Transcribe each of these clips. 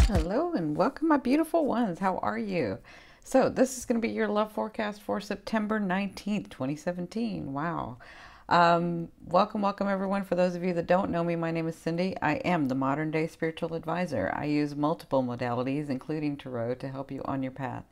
Hello and welcome, my beautiful ones. How are you? So, this is going to be your love forecast for September 19th, 2017. Wow. Welcome, everyone. For those of you that don't know me, my name is Cindy. I am the modern day spiritual advisor. I use multiple modalities, including tarot, to help you on your path.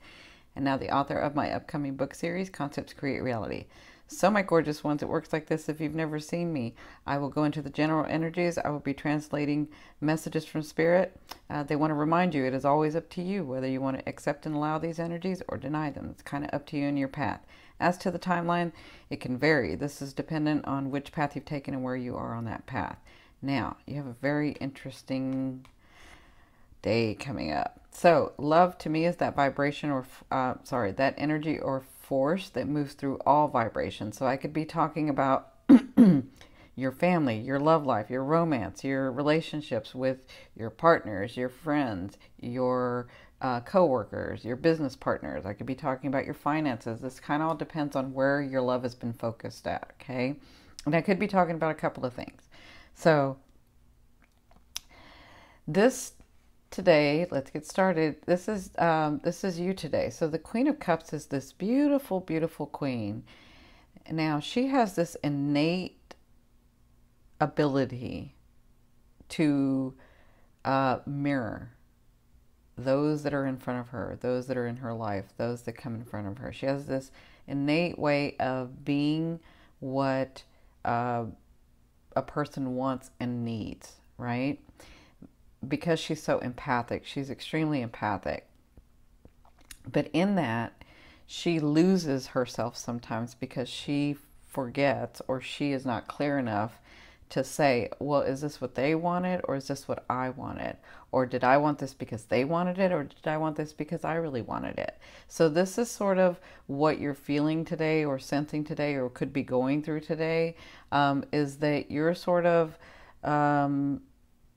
And now, the author of my upcoming book series, Concepts Create Reality. So, my gorgeous ones, it works like this. If you've never seen me, I will go into the general energies. I will be translating messages from spirit. They want to remind you it is always up to you whether you want to accept and allow these energies or deny them. It's kind of up to you and your path. As to the timeline, it can vary. This is dependent on which path you've taken and where you are on that path. Now, you have a very interesting day coming up. So, love to me is that vibration or, that energy or force that moves through all vibrations. So, I could be talking about your family, your love life, your romance, your relationships with your partners, your friends, your co-workers, your business partners. I could be talking about your finances. This kind of all depends on where your love has been focused at, okay? And I could be talking about a couple of things. So, this today, let's get started. This is you today. So the Queen of Cups is this beautiful, beautiful queen. Now she has this innate ability to mirror those that are in front of her, those that are in her life, those that come in front of her. She has this innate way of being what a person wants and needs, right? Because she's so empathic, she's extremely empathic. But in that, she loses herself sometimes because she forgets or she is not clear enough to say, well, is this what they wanted or is this what I wanted? Or did I want this because they wanted it or did I want this because I really wanted it? So this is sort of what you're feeling today or sensing today or could be going through today, is that you're sort of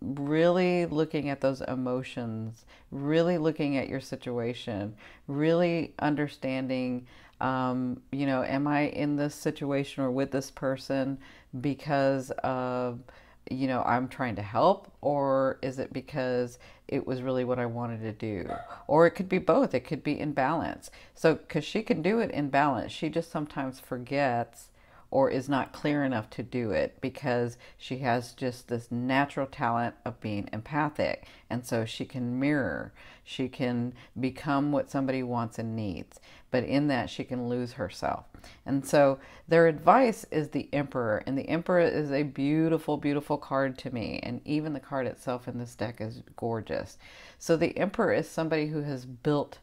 really looking at those emotions, really looking at your situation, really understanding, am I in this situation or with this person because of, I'm trying to help, or is it because it was really what I wanted to do? Or it could be both. It could be in balance. So, because she can do it in balance, she just sometimes forgets or is not clear enough to do it because she has just this natural talent of being empathic. And so she can mirror, she can become what somebody wants and needs. But in that, she can lose herself. And so their advice is the Emperor. And the Emperor is a beautiful, beautiful card to me. And even the card itself in this deck is gorgeous. So the Emperor is somebody who has built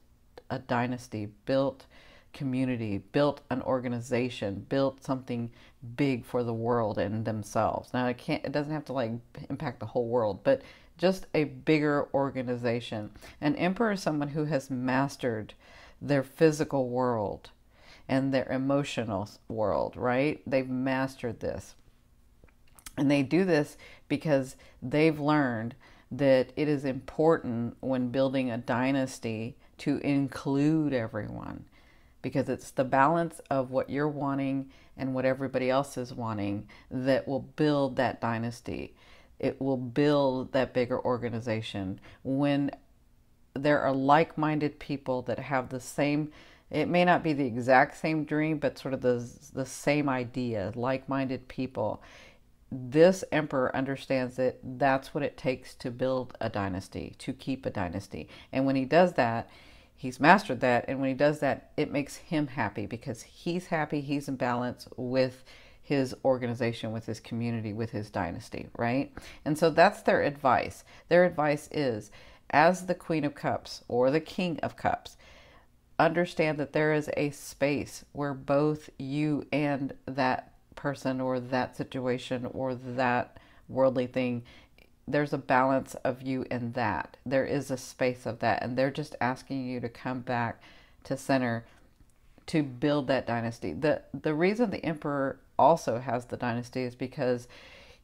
a dynasty, built community, built an organization, built something big for the world and themselves. Now it doesn't have to like impact the whole world, but just a bigger organization. An emperor is someone who has mastered their physical world and their emotional world, right? They've mastered this. And they do this because they've learned that it is important when building a dynasty to include everyone, because it's the balance of what you're wanting and what everybody else is wanting that will build that dynasty. It will build that bigger organization. When there are like-minded people that have the same, it may not be the exact same dream, but sort of the same idea, like-minded people. This emperor understands that that's what it takes to build a dynasty, to keep a dynasty. And when he does that, he's mastered that, and when he does that, it makes him happy because he's happy, he's in balance with his organization, with his community, with his dynasty, right? And so that's their advice. Their advice is, as the Queen of Cups or the King of Cups, understand that there is a space where both you and that person or that situation or that worldly thing, there's a balance of you in that. There is a space of that. And they're just asking you to come back to center to build that dynasty. The reason the emperor also has the dynasty is because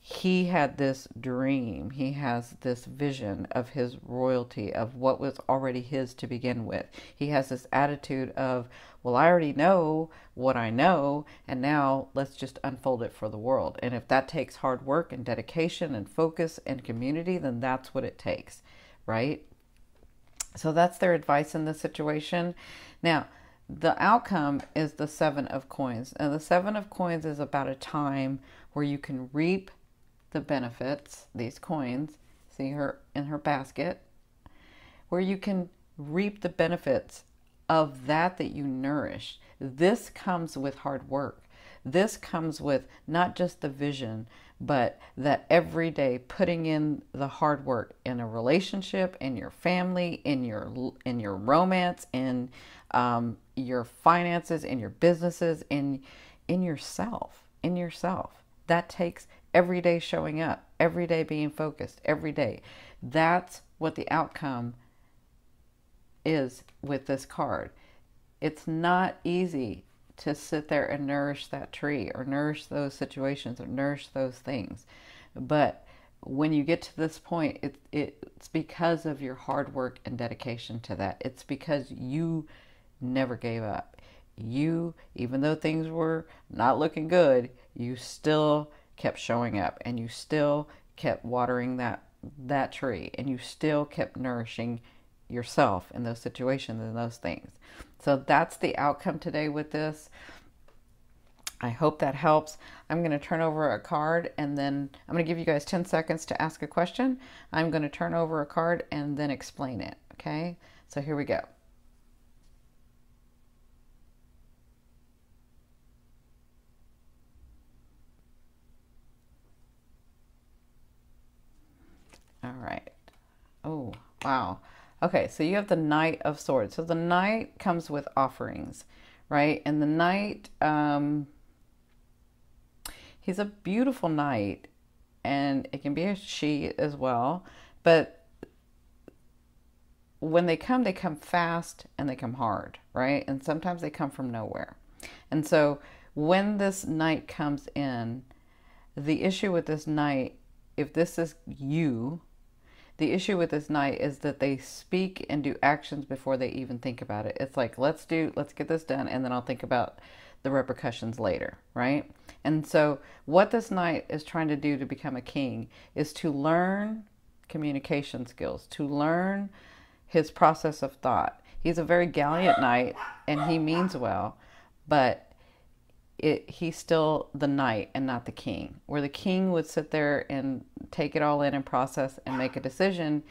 he had this dream. He has this vision of his royalty, of what was already his to begin with. He has this attitude of, well, I already know what I know, and now let's just unfold it for the world. And if that takes hard work and dedication and focus and community, then that's what it takes, right? So that's their advice in this situation. Now, the outcome is the Seven of Coins. And the Seven of Coins is about a time where you can reap the benefits, these coins, see her in her basket, where you can reap the benefits of that you nourish. This comes with hard work. This comes with not just the vision, but that every day putting in the hard work in a relationship, in your family, in your romance, in your finances, in your businesses, in yourself, in yourself. That takes every day showing up, every day being focused, every day. That's what the outcome is with this card. It's not easy to sit there and nourish that tree or nourish those situations or nourish those things. But when you get to this point, it's because of your hard work and dedication to that. It's because you never gave up. You, even though things were not looking good, you still kept showing up and you still kept watering that tree and you still kept nourishing yourself in those situations and those things. So that's the outcome today with this. I hope that helps. I'm going to turn over a card and then I'm going to give you guys 10 seconds to ask a question. I'm going to turn over a card and then explain it. Okay, so here we go. All right. Oh, wow. Okay, so you have the Knight of Swords. So the Knight comes with offerings, right? And the Knight, he's a beautiful knight, and it can be a she as well. But when they come fast and they come hard, right? And sometimes they come from nowhere. And so when this Knight comes in, the issue with this Knight, if this is you, the issue with this Knight is that they speak and do actions before they even think about it. It's like, let's get this done, and then I'll think about the repercussions later, right? And so what this Knight is trying to do to become a king is to learn communication skills, to learn his process of thought. He's a very gallant knight, and he means well, but he's still the knight and not the king. Where the king would sit there and take it all in and process and make a decision,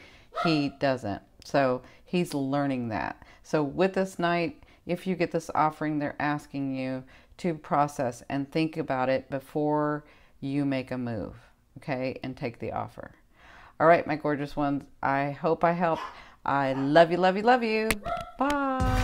he doesn't. So he's learning that. So with this Knight, if you get this offering, they're asking you to process and think about it before you make a move, okay, and take the offer. All right, my gorgeous ones, I hope I helped. I love you, love you, love you. Bye.